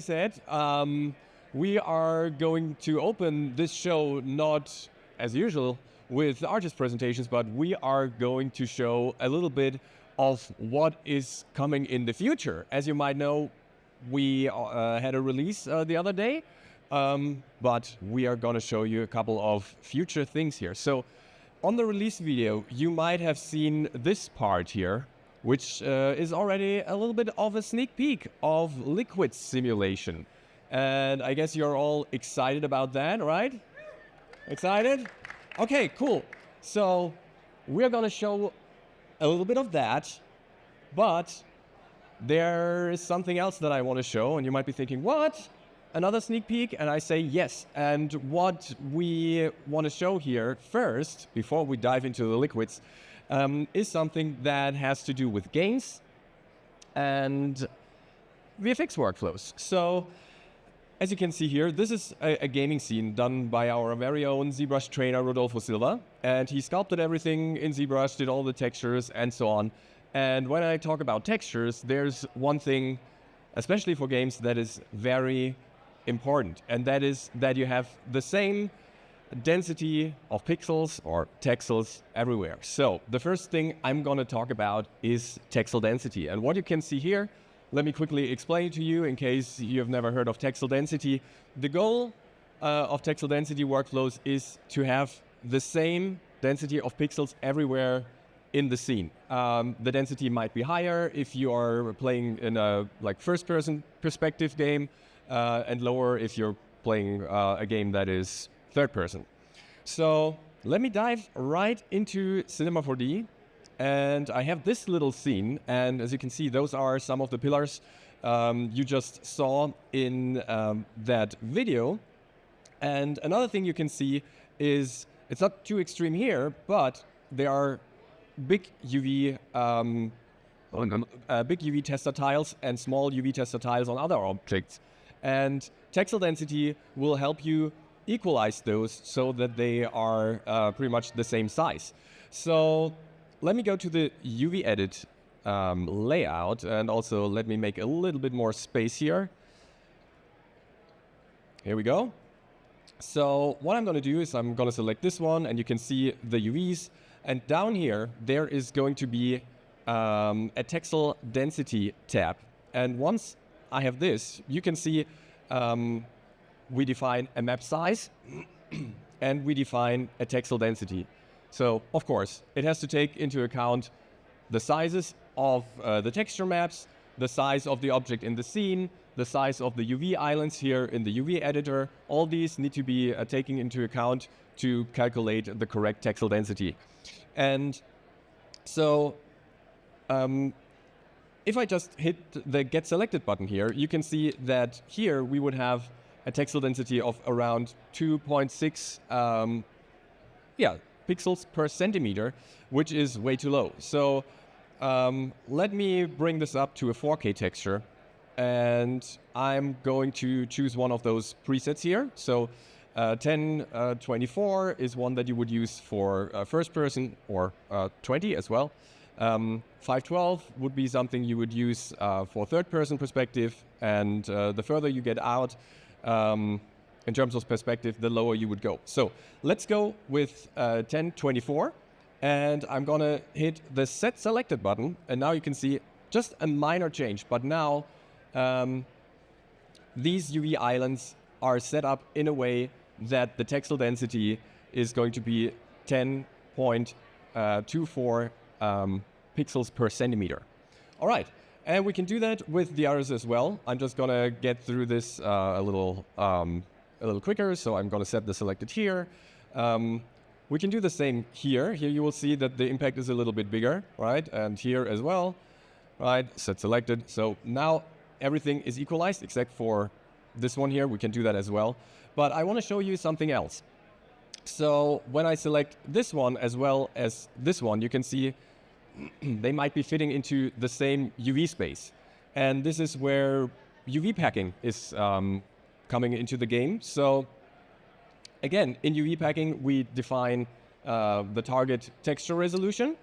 said, we are going to open this show not as usual with artist presentations, but we are going to show a little bit of what is coming in the future. As you might know, we had a release the other day, but we are going to show you a couple of future things here. So on the release video, you might have seen this part here, which is already a little bit of a sneak peek of Liguids simulation. And I guess you're all excited about that, right? Excited? Okay, cool. So we're gonna show a little bit of that, but there is something else that I want to show, and you might be thinking, what? Another sneak peek? And I say yes. And what we want to show here first, before we dive into the Liguids, is something that has to do with games and VFX workflows. So, as you can see here, this is a gaming scene done by our very own ZBrush trainer, Rodolfo Silva. And he sculpted everything in ZBrush, did all the textures and so on. And when I talk about textures, there's one thing, especially for games, that is very important. And that is that you have the same density of pixels or texels everywhere. So the first thing I'm going to talk about is texel density. And what you can see here, let me quickly explain to you in case you have never heard of texel density. The goal of texel density workflows is to have the same density of pixels everywhere in the scene. The density might be higher if you are playing in a first-person perspective game, and lower if you're playing a game that is third person. So let me dive right into Cinema 4D, and I have this little scene, and as you can see, those are some of the pillars you just saw in that video. And another thing you can see is, it's not too extreme here, but there are big UV tester tiles and small UV tester tiles on other objects. And texel density will help you equalize those so that they are pretty much the same size. So let me go to the UV edit layout, and also let me make a little bit more space here. Here we go. So what I'm going to do is I'm going to select this one, and you can see the UVs. And down here, there is going to be a texel density tab. And once I have this, you can see we define a map size and we define a texel density. So, of course, it has to take into account the sizes of the texture maps, the size of the object in the scene, the size of the UV islands here in the UV editor. All these need to be taken into account to calculate the correct texel density. And so, if I just hit the Get Selected button here, you can see that here we would have a texel density of around 2.6 pixels per centimeter, which is way too low. So let me bring this up to a 4K texture, and I'm going to choose one of those presets here. So 1024 is one that you would use for first person, or 20 as well. 512 would be something you would use for third-person perspective, and the further you get out in terms of perspective, the lower you would go. So let's go with 1024, and I'm gonna hit the Set Selected button, and now you can see just a minor change, but now these UV islands are set up in a way that the texel density is going to be 10.24 pixels per centimeter. All right, and we can do that with the others as well. I'm just gonna get through this a little quicker, so I'm gonna set the selected here. We can do the same here. Here you will see that the impact is a little bit bigger, right? And here as well, right? Set selected. So now everything is equalized except for this one here. We can do that as well. But I want to show you something else. So when I select this one as well as this one, you can see they might be fitting into the same UV space. And this is where UV packing is coming into the game. So again, in UV packing, we define the target texture resolution.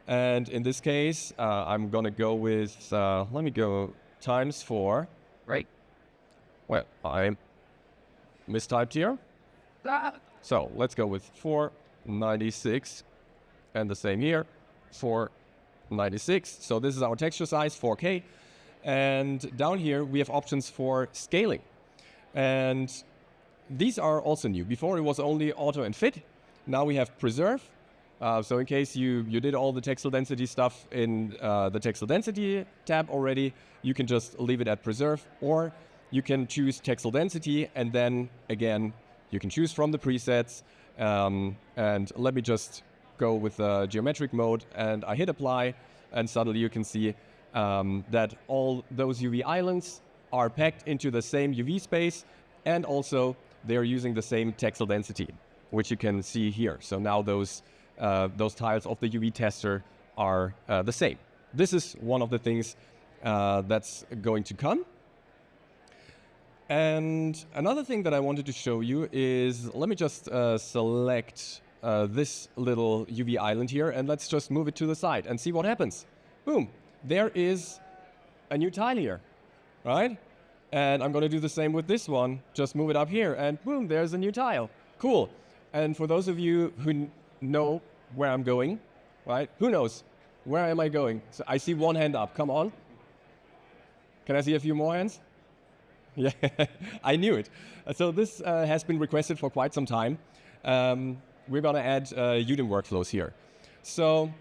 And in this case, I'm going to go with, let me go ×4. Right. Well, I mistyped here. So let's go with 496 and the same here, 496. So this is our texture size, 4K. And down here we have options for scaling. And these are also new. Before it was only auto and fit. Now we have preserve. So in case you did all the texel density stuff in the texel density tab already, you can just leave it at preserve, or you can choose texel density, and then again, you can choose from the presets. And let me just go with the geometric mode, and I hit apply, and suddenly you can see that all those UV islands are packed into the same UV space, and also they're using the same texel density, which you can see here. So now those tiles of the UV tester are the same. This is one of the things that's going to come. And another thing that I wanted to show you is, let me just select this little UV island here, and let's just move it to the side and see what happens. Boom, there is a new tile here, right? And I'm gonna do the same with this one, just move it up here, and boom, there's a new tile. Cool. And for those of you who know where I'm going, right? Who knows? Where am I going? So I see one hand up, come on. Can I see a few more hands? Yeah, I knew it. So this has been requested for quite some time. We're gonna add UDIM workflows here. So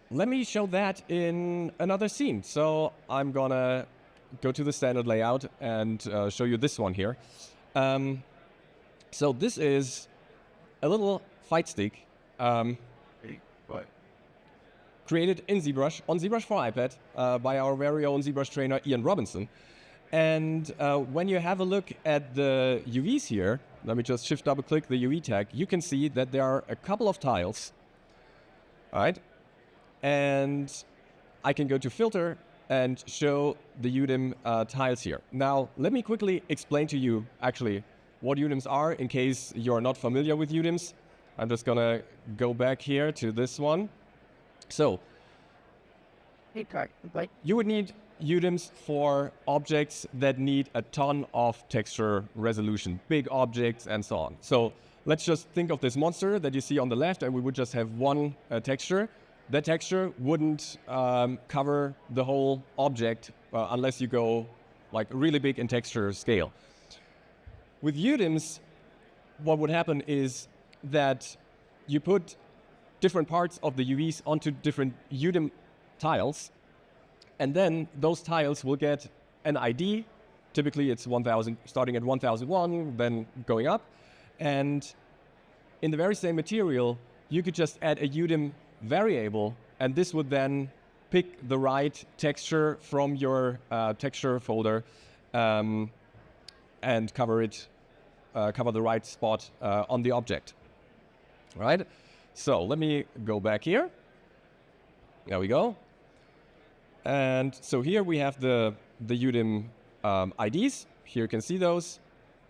let me show that in another scene. So I'm gonna go to the standard layout and show you this one here. So this is a little fight stick created in ZBrush, on ZBrush for iPad, by our very own ZBrush trainer, Ian Robinson. And when you have a look at the UVs here, let me just shift double click the UV tag, you can see that there are a couple of tiles, right? And I can go to filter and show the UDIM tiles here. Now, let me quickly explain to you actually what UDIMs are in case you're not familiar with UDIMs. I'm just gonna go back here to this one. So, you would need UDIMs for objects that need a ton of texture resolution, big objects and so on. So let's just think of this monster that you see on the left, and we would just have one texture. That texture wouldn't cover the whole object unless you go like really big in texture scale. With UDIMs, what would happen is that you put different parts of the UVs onto different UDIM tiles, and then those tiles will get an ID. Typically it's 1000, starting at 1001, then going up. And in the very same material, you could just add a UDIM variable, and this would then pick the right texture from your texture folder and cover it, cover the right spot on the object. All right? So let me go back here. There we go. And so here we have the UDIM IDs. Here you can see those,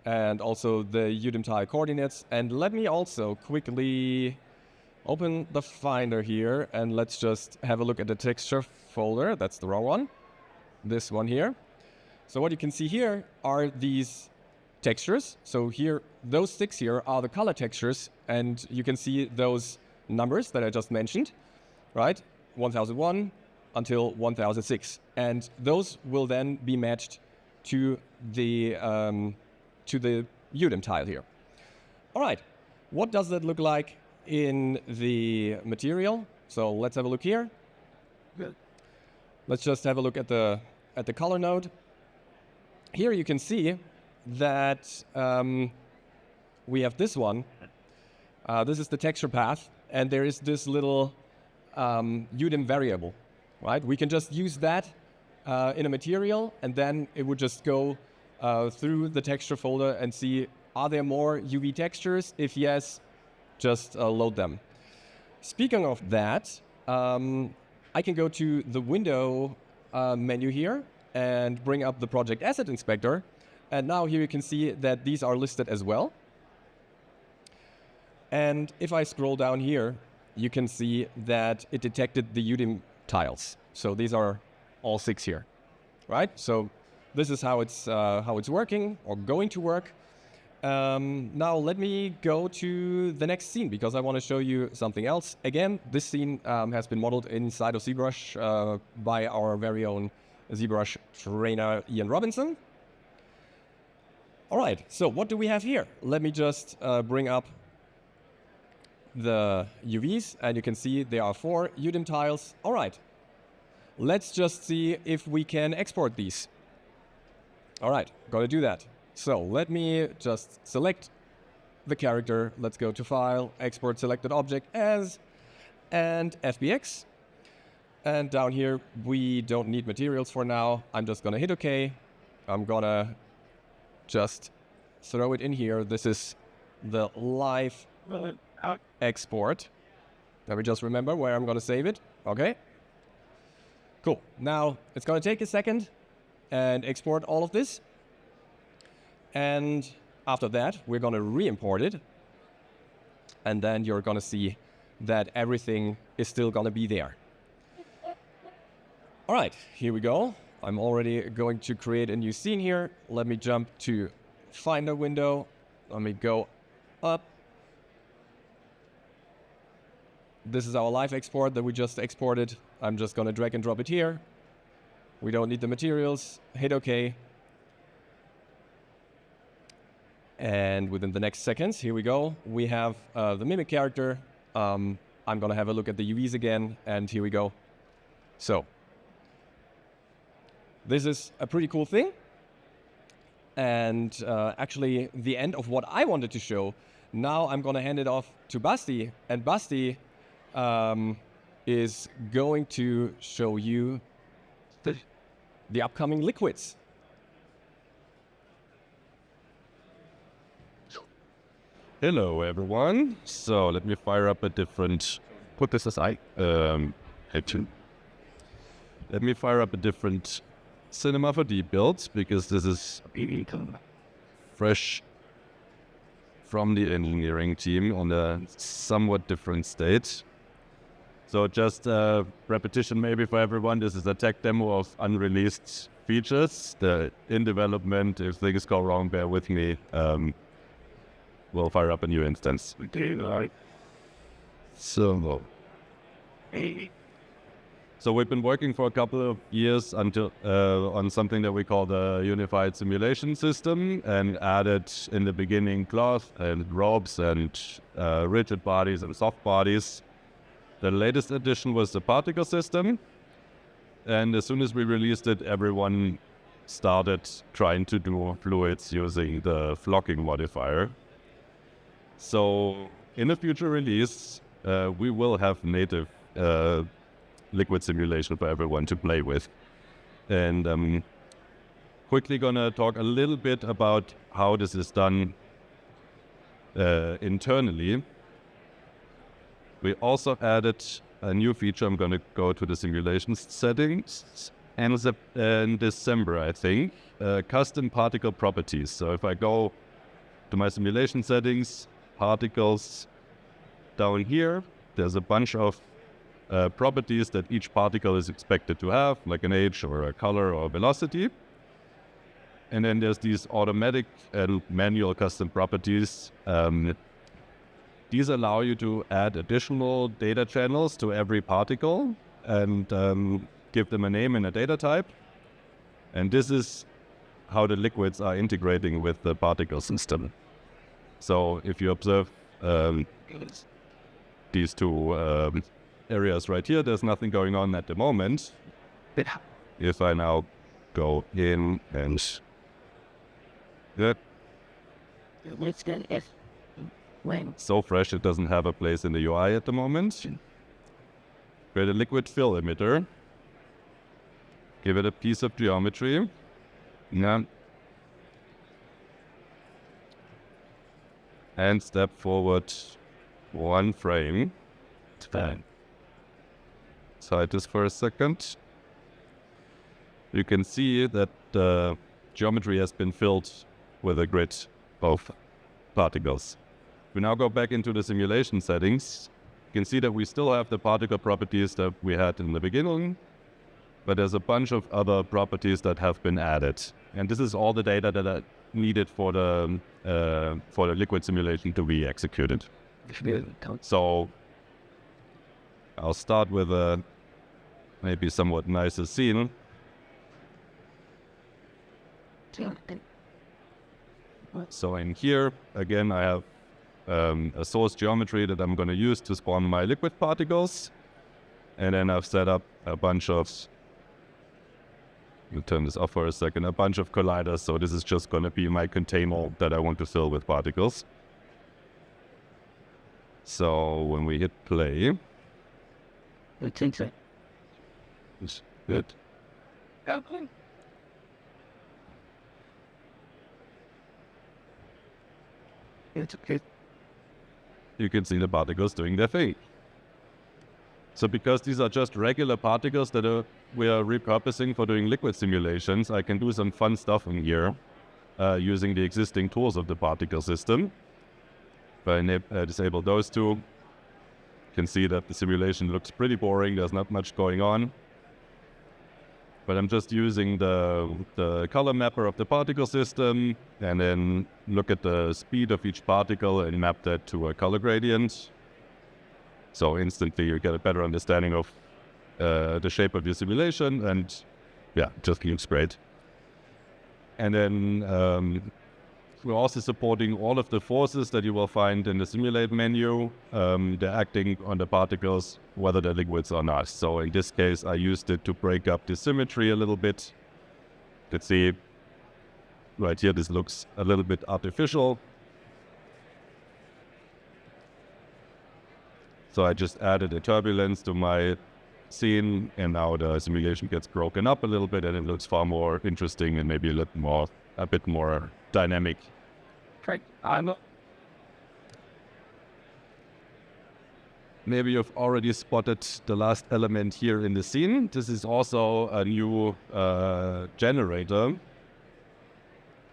and also the UDIM tile coordinates. And let me also quickly open the Finder here, and let's just have a look at the texture folder. That's the wrong one. This one here. So what you can see here are these textures. So here, those six here are the color textures, and you can see those numbers that I just mentioned, right? 1001 until 1006, and those will then be matched to the UDIM tile here. All right, what does that look like in the material? So let's have a look here. Good. Let's just have a look at the color node. Here you can see that we have this one. This is the texture path, and there is this little UDIM variable, right? We can just use that in a material, and then it would just go through the texture folder and see, are there more UV textures? If yes, just load them. Speaking of that, I can go to the window menu here and bring up the project asset inspector. And now here you can see that these are listed as well. And if I scroll down here, you can see that it detected the UDIM tiles. So these are all six here, right? So this is how it's working or going to work. Now let me go to the next scene because I want to show you something else. Again, this scene has been modeled inside of ZBrush by our very own ZBrush trainer Ian Robinson. All right, so what do we have here? Let me just bring up the UVs, and you can see there are 4 UDIM tiles. All right, let's just see if we can export these. All right, gotta do that. So let me just select the character. Let's go to File, Export Selected Object As, and FBX. And down here, we don't need materials for now. I'm just gonna hit OK. I'm gonna just throw it in here. This is the live export. Let me just remember where I'm gonna save it. Okay. Cool. Now, it's gonna take a second and export all of this. And after that, we're going to re-import it. And then you're going to see that everything is still going to be there. All right, here we go. I'm already going to create a new scene here. Let me jump to Finder window. Let me go up. This is our live export that we just exported. I'm just going to drag and drop it here. We don't need the materials. Hit OK. And within the next seconds, here we go, we have the Mimic character. I'm going to have a look at the UVs again, and here we go. So, this is a pretty cool thing. And actually, the end of what I wanted to show, now I'm going to hand it off to Basti. And Basti is going to show you the upcoming Liguids. Hello everyone. So let me fire up a different. Put this aside. Let me fire up a different Cinema 4D build because this is fresh from the engineering team on a somewhat different state. So just repetition maybe for everyone. This is a tech demo of unreleased features. They're in development. If things go wrong, bear with me. We'll fire up a new instance. So we've been working for a couple of years until on something that we call the unified simulation system, and added in the beginning cloth and ropes and rigid bodies and soft bodies. The latest addition was the particle system, and as soon as we released it, everyone started trying to do fluids using the flocking modifier. So in a future release, we will have native liquid simulation for everyone to play with. And quickly gonna talk a little bit about how this is done internally. We also added a new feature. I'm gonna go to the simulation settings. And in December, I think, custom particle properties. So if I go to my simulation settings, particles down here, there's a bunch of properties that each particle is expected to have, like an age or a color or a velocity. And then there's these automatic and manual custom properties. These allow you to add additional data channels to every particle and give them a name and a data type. And this is how the liquids are integrating with the particle system. So if you observe these two areas right here, there's nothing going on at the moment. If I now go in and so fresh it doesn't have a place in the UI at the moment. Create a liquid fill emitter. Give it a piece of geometry. Yeah. And step forward 1 frame. Hide this for a second. You can see that the geometry has been filled with a grid of particles. We now go back into the simulation settings. You can see that we still have the particle properties that we had in the beginning. but there's a bunch of other properties that have been added. And this is all the data that are needed for the liquid simulation to be executed. So I'll start with a maybe somewhat nicer scene. So in here, again, I have a source geometry that I'm going to use to spawn my liquid particles. And then I've set up a bunch of, let me turn this off for a second, a bunch of colliders. So this is just going to be my container that I want to fill with particles. So when we hit play, it's good. You can see the particles doing their thing. So because these are just regular particles that we are repurposing for doing liquid simulations, I can do some fun stuff in here using the existing tools of the particle system. If I disable those two, you can see that the simulation looks pretty boring. There's not much going on. But I'm just using the color mapper of the particle system and then look at the speed of each particle and map that to a color gradient. So instantly you get a better understanding of the shape of your simulation, and yeah, it just looks great. And then we're also supporting all of the forces that you will find in the simulate menu. They're acting on the particles, whether they're liquids or not. So in this case, I used it to break up the symmetry a little bit. You can see right here, this looks a little bit artificial. So I just added a turbulence to my scene, and now the simulation gets broken up a little bit, and it looks far more interesting and maybe a bit more dynamic. Maybe you've already spotted the last element here in the scene. This is also a new generator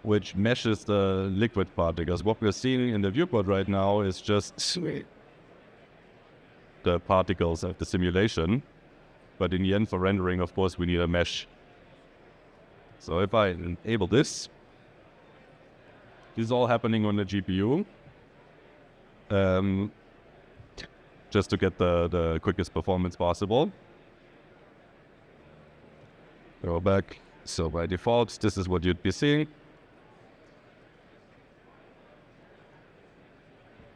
which meshes the liquid particles. What we're seeing in the viewport right now is just the particles of the simulation. But in the end, for rendering, of course, we need a mesh. So if I enable this is all happening on the GPU, just to get the quickest performance possible. Go back. So by default, this is what you'd be seeing.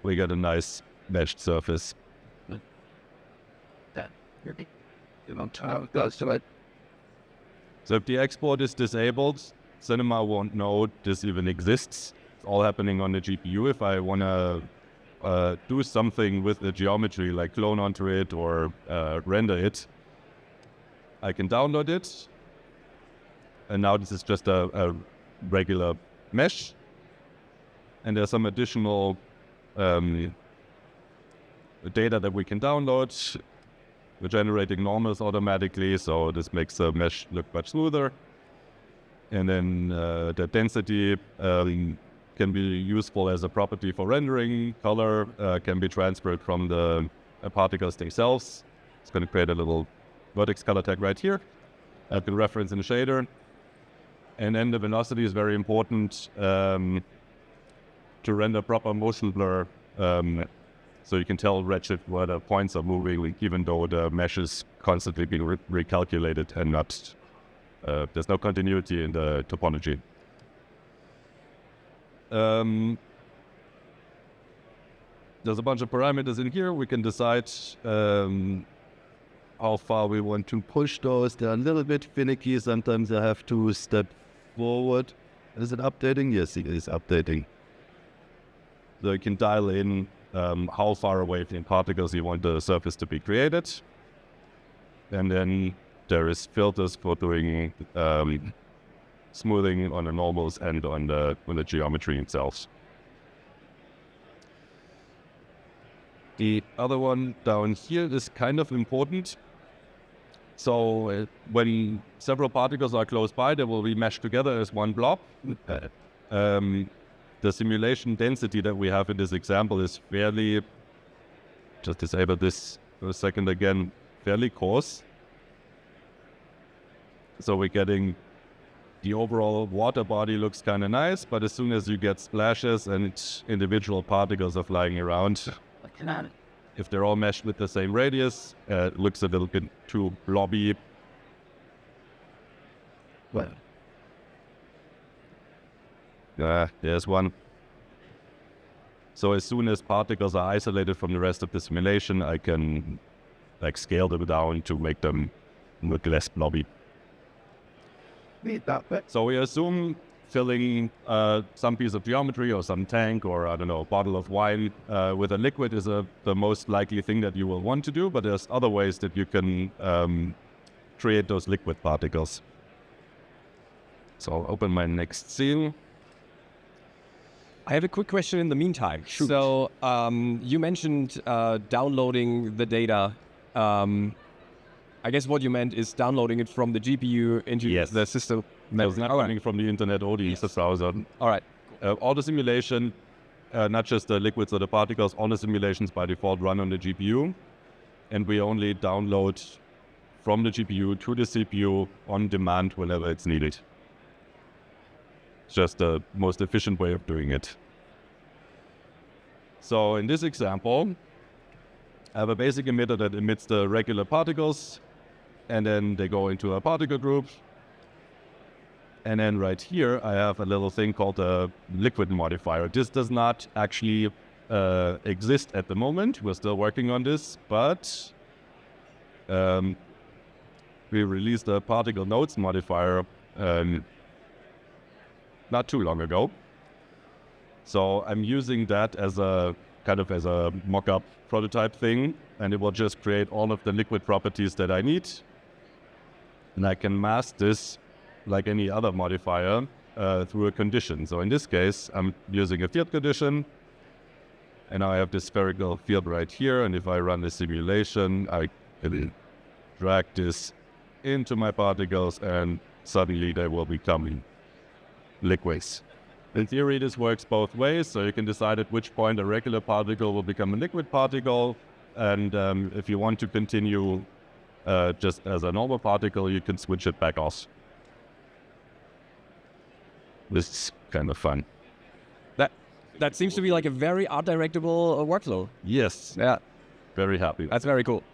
We get a nice meshed surface. So if the export is disabled, Cinema won't know this even exists. It's all happening on the GPU. If I want to do something with the geometry, like clone onto it or render it, I can download it. And now this is just a regular mesh. And there's some additional data that we can download. We're generating normals automatically, so this makes the mesh look much smoother. And then the density can be useful as a property for rendering. Color can be transferred from the particles themselves. It's going to create a little vertex color tag right here. I can reference in the shader. And then the velocity is very important to render proper motion blur. So you can tell Redshift where the points are moving, even though the mesh is constantly being recalculated and not, there's no continuity in the topology. There's a bunch of parameters in here. We can decide how far we want to push those. They're a little bit finicky. Sometimes I have to step forward. Is it updating? Yes, it is updating. So you can dial in how far away from particles you want the surface to be created. And then there is filters for doing smoothing on the normals and on the geometry itself. The other one down here is kind of important. So when several particles are close by, they will be meshed together as one blob. The simulation density that we have in this example is fairly, just disable this for a second again, fairly coarse. So we're getting the overall water body looks kind of nice, but as soon as you get splashes and individual particles are flying around, if they're all meshed with the same radius, it looks a little bit too blobby. Well, There's one. So as soon as particles are isolated from the rest of the simulation, I can scale them down to make them look less blobby. So we assume filling some piece of geometry or some tank or, I don't know, a bottle of wine with a liquid is the most likely thing that you will want to do, but there's other ways that you can create those liquid particles. So I'll open my next scene. I have a quick question in the meantime. Shoot. So you mentioned downloading the data. I guess what you meant is downloading it from the GPU into the system. It's not coming from the internet or the browser. All right. All the simulation, not just the liquids or the particles, all the simulations by default run on the GPU. And we only download from the GPU to the CPU on demand whenever it's needed. It's just the most efficient way of doing it. So in this example, I have a basic emitter that emits the regular particles, and then they go into a particle group. And then right here, I have a little thing called a liquid modifier. This does not actually exist at the moment. We're still working on this, but we released a particle nodes modifier not too long ago. So I'm using that as a kind of as a mock-up prototype thing, and it will just create all of the liquid properties that I need. And I can mask this like any other modifier through a condition. So in this case, I'm using a field condition, and now I have this spherical field right here. And if I run the simulation, I can drag this into my particles, and suddenly they will become liquids. In theory, this works both ways, so you can decide at which point a regular particle will become a liquid particle, and if you want to continue just as a normal particle, you can switch it back off. This is kind of fun. That seems to be like a very art-directable workflow. Yes. Yeah. Very happy. That's very cool.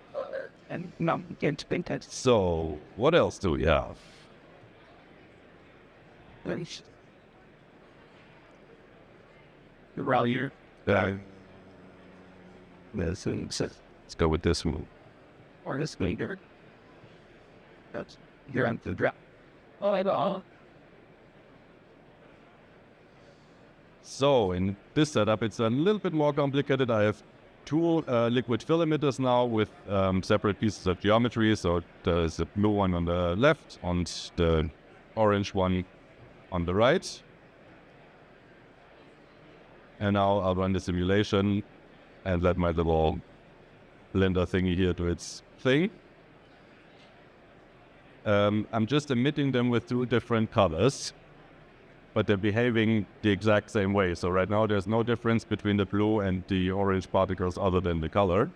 and no, get painted. So, what else do we have? The rallier. Let's go with this one. Or this leader. That's here on the drop. Oh, I know. So in this setup, it's a little bit more complicated. I have two liquid fill emitters now with separate pieces of geometry. So there's a blue one on the left and the orange one on the right. And now I'll run the simulation and let my little blender thingy here do its thing. I'm just emitting them with two different colors, but they're behaving the exact same way. So right now there's no difference between the blue and the orange particles other than the color.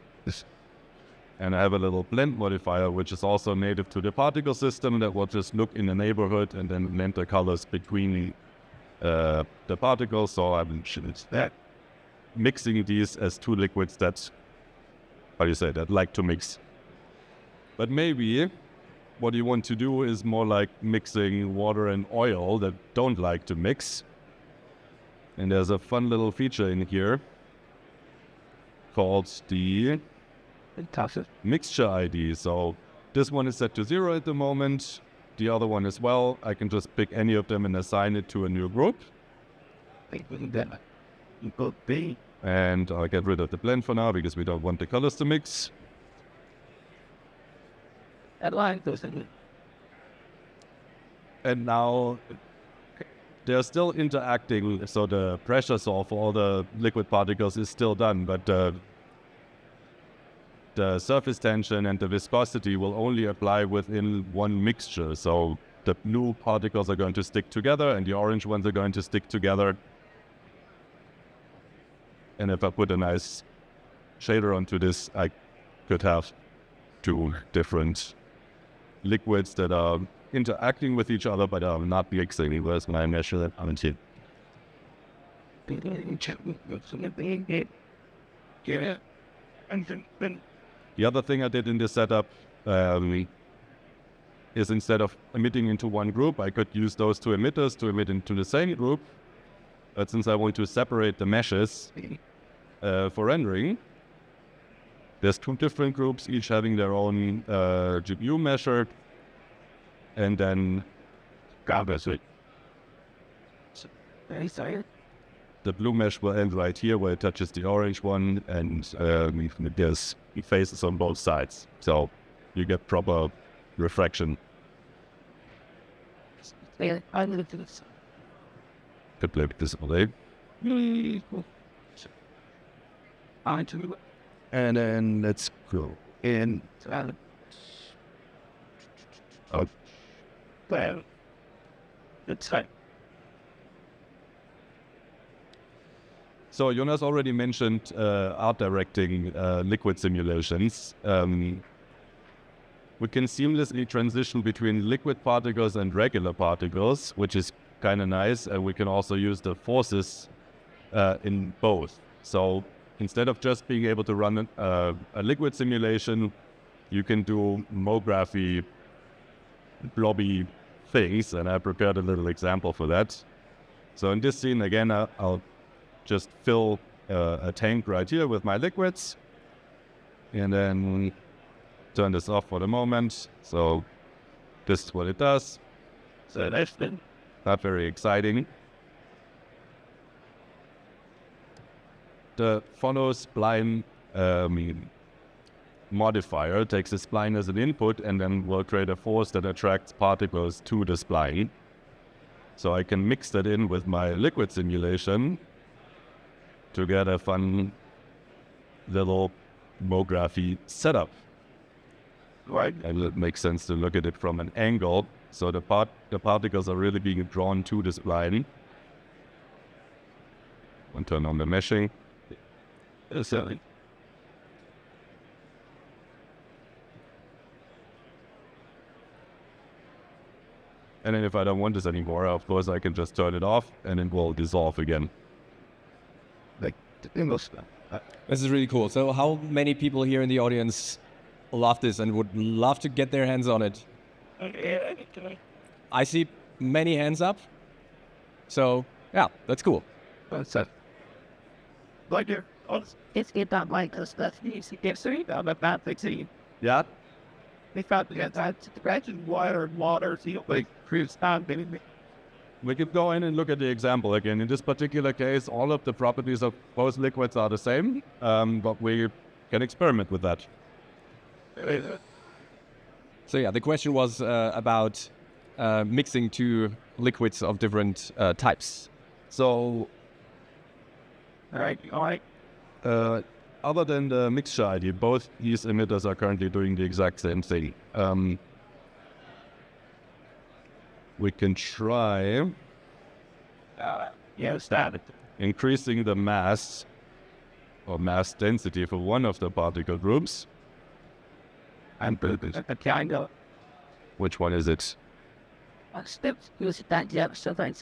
And I have a little blend modifier, which is also native to the particle system, that will just look in the neighborhood and then blend the colors between the particles. So I'm mixing these as two liquids that, that like to mix. But maybe what you want to do is more like mixing water and oil that don't like to mix. And there's a fun little feature in here called the mixture ID. So this one is set to 0 at the moment. The other one as well. I can just pick any of them and assign it to a new group. And I'll get rid of the blend for now because we don't want the colors to mix. And now they're still interacting, so the pressure solve for all the liquid particles is still done, but the surface tension and the viscosity will only apply within one mixture. So the blue particles are going to stick together and the orange ones are going to stick together. And if I put a nice shader onto this, I could have two different liquids that are interacting with each other, but not mixing with my measure that I'm in. The other thing I did in this setup is instead of emitting into one group, I could use those two emitters to emit into the same group. But since I want to separate the meshes for rendering, there's two different groups, each having their own GPU measure, and then the blue mesh will end right here where it touches the orange one, and there's faces on both sides, so you get proper refraction. Could play with this all day. And then let's go in. Well, it's fine. So Jonas already mentioned art directing liquid simulations. We can seamlessly transition between liquid particles and regular particles, which is kind of nice. And we can also use the forces in both. So instead of just being able to run a liquid simulation, you can do MoGraphy blobby things. And I prepared a little example for that. So in this scene, again, I'll just fill a tank right here with my liquids, and then turn this off for the moment. So this is what it does. So that's been Not very exciting. The follow spline modifier takes the spline as an input and then will create a force that attracts particles to the spline. So I can mix that in with my liquid simulation to get a fun little MoGraphy setup. right. And it makes sense to look at it from an angle. So the particles are really being drawn to this spline. I'll turn on the meshing. Silly. And then if I don't want this anymore, of course I can just turn it off and it will dissolve again. Like the most. This is really cool. So how many people here in the audience love this and would love to get their hands on it? I see many hands up. So yeah, that's cool. What's that? Like there. It's not like us. That's easy. Get straight about that fixing. Yeah. They found that scratching water, so like proves not maybe. We could go in and look at the example again. In this particular case, all of the properties of both liquids are the same, but we can experiment with that. So yeah, the question was about mixing two liquids of different types. So All right. other than the mixture ID, both these emitters are currently doing the exact same thing. We can try Stop it. increasing the mass or mass density for one of the particle groups. I'm a kind of Which one is it? steps use that jab something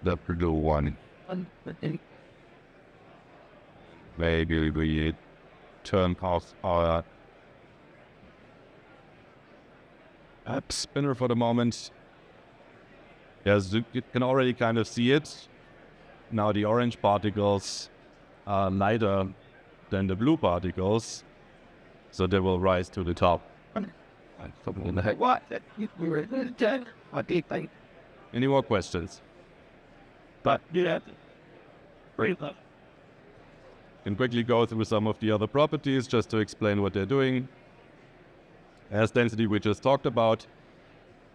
The blue one. Maybe we turn off our app spinner for the moment. Yes, you can already kind of see it. Now the orange particles are lighter than the blue particles, so they will rise to the top. What? We were done. What do you think? Any more questions? But you have to breathe up. Can quickly go through some of the other properties just to explain what they're doing. As density we just talked about.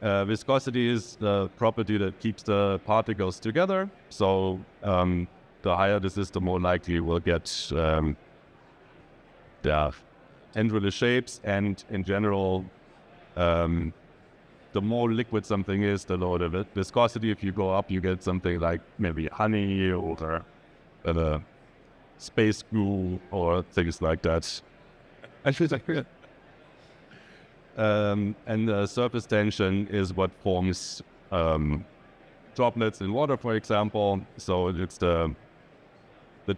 Viscosity is the property that keeps the particles together. So the higher this is, the more likely we'll get the end shapes. And in general, the more liquid something is, the lower the viscosity. If you go up, you get something like maybe honey or space glue or things like that. I should say, and the surface tension is what forms droplets in water, for example. So it's the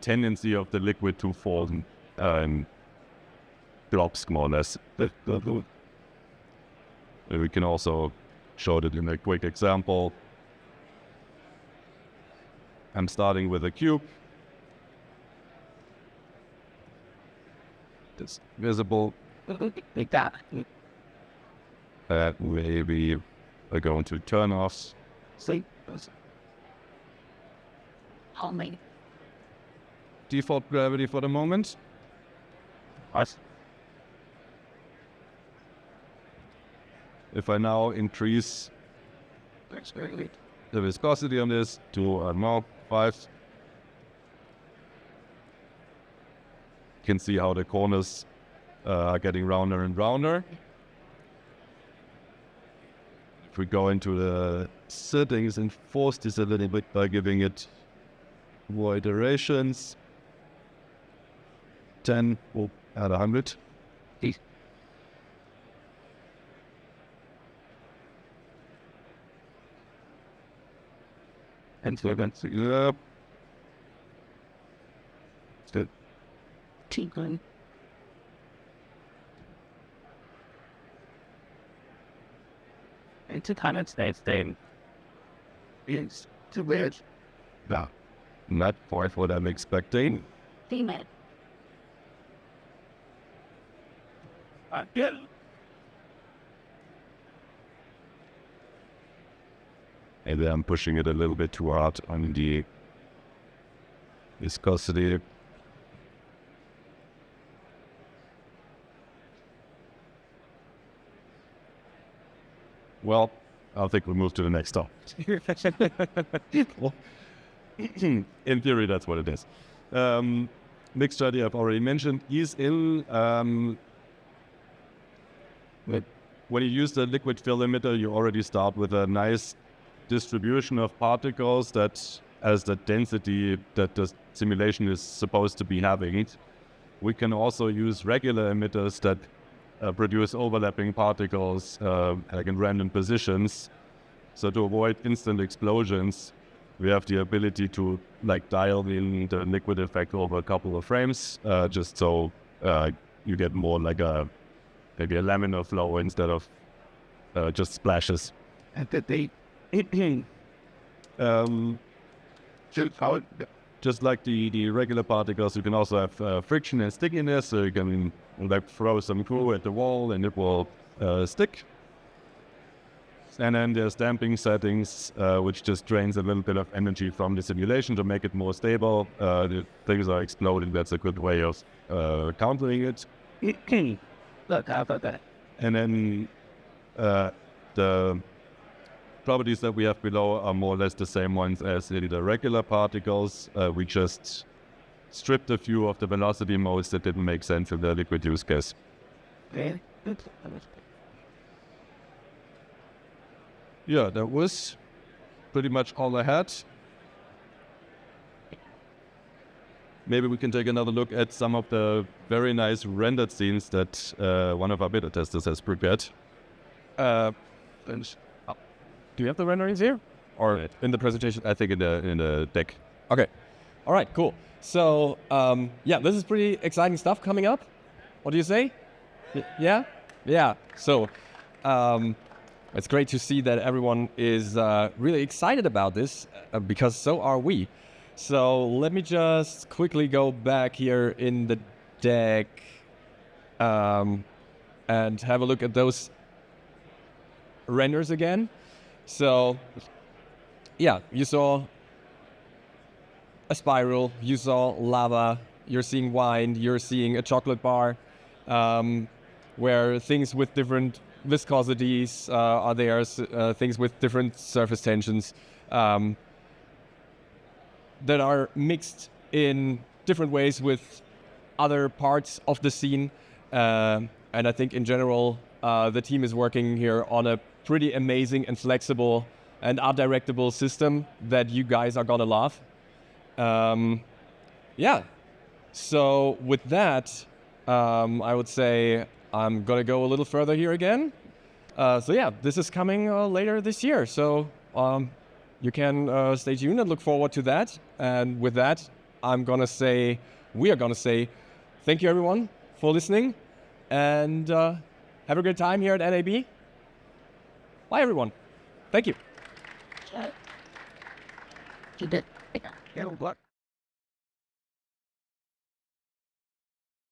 tendency of the liquid to form drops, more or less. We can also show that in a quick example. I'm starting with a cube. It's visible. Like that. Maybe we're going to turn off. Sleep. Only. Default gravity for the moment. Us. If I now increase That's very good. the viscosity on this to, I don't know, 5, you can see how the corners are getting rounder and rounder. If we go into the settings and force this a little bit by giving it more iterations, 10 out of 100. These. And so that's Yep. good. Tinkling. And to kind of stay is to weird. Yeah. Not quite what I'm expecting. Female. Yeah. Maybe I'm pushing it a little bit too hard on the viscosity. Well, I think we'll move to the next stop. In theory, that's what it is. Mixed study I've already mentioned is in. When you use the liquid fill emitter, you already start with a nice distribution of particles that as the density that the simulation is supposed to be having. We can also use regular emitters that produce overlapping particles like in random positions. So to avoid instant explosions, we have the ability to like dial in the liquid effect over a couple of frames, just so you get more like maybe a laminar flow instead of just splashes. And that they should how Just like the regular particles, you can also have friction and stickiness, so you can like throw some glue at the wall and it will stick. And then there's damping settings, which just drains a little bit of energy from the simulation to make it more stable. If things are exploding, that's a good way of countering it. look how about that. And then the properties that we have below are more or less the same ones as in the regular particles. We just stripped a few of the velocity modes that didn't make sense in the liquid use case. Very good. Yeah, that was pretty much all I had. Maybe we can take another look at some of the very nice rendered scenes that one of our beta testers has prepared. Do you have the renderings here? Or in the presentation? I think in the deck. Okay. All right, cool. So, yeah, this is pretty exciting stuff coming up. What do you say? Yeah? Yeah. So, it's great to see that everyone is really excited about this, because so are we. So, let me just quickly go back here in the deck and have a look at those renders again. So, yeah, you saw a spiral, you saw lava, you're seeing wine, you're seeing a chocolate bar, where things with different viscosities are there, things with different surface tensions that are mixed in different ways with other parts of the scene. And I think in general, the team is working here on a pretty amazing and flexible and art-directable system that you guys are gonna love. Yeah, so with that, I would say I'm gonna go a little further here again. So yeah, this is coming later this year. So you can stay tuned and look forward to that. And with that, we are gonna say, thank you everyone for listening, and have a good time here at NAB. Bye everyone. Thank you. You did. Yeah, what?